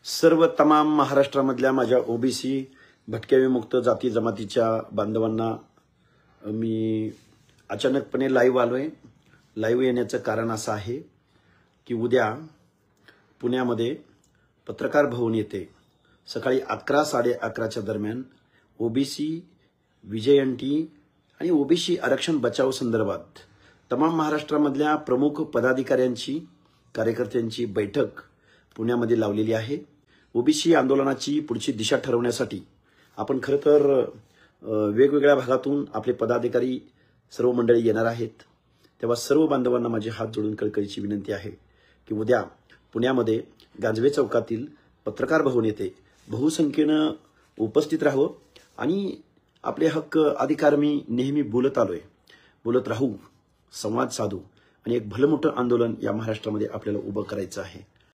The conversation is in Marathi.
सर्व तमाम महाराष्ट्रामधल्या माझ्या ओबीसी भटक्या विमुक्त जाती जमातीच्या बांधवांना मी अचानकपणे लाईव्ह आलोय। लाईव्ह येण्याचं कारण असं आहे की उद्या पुण्यामध्ये पत्रकार भवन येथे सकाळी 11-11:30च्या दरम्यान ओबीसी विजयंती आणि ओबीसी आरक्षण बचाव संदर्भात तमाम महाराष्ट्रामधल्या प्रमुख पदाधिकाऱ्यांची कार्यकर्त्यांची बैठक पुण्यामध्ये लावलेली आहे। ओबीसी आंदोलनाची पुढची दिशा ठरवण्यासाठी आपण खरं तर वेगवेगळ्या भागातून आपले पदाधिकारी सर्व मंडळी येणार आहेत। तेव्हा सर्व बांधवांना माझे हात जोडून कळकळीची विनंती आहे की उद्या पुण्यामध्ये गांजवे चौकातील पत्रकार भवन येथे बहुसंख्येने उपस्थित राहावं आणि आपले हक्क अधिकार मी नेहमी बोलत राहू, संवाद साधू आणि एक भलं मोठं आंदोलन या महाराष्ट्रामध्ये आपल्याला उभं करायचं आहे।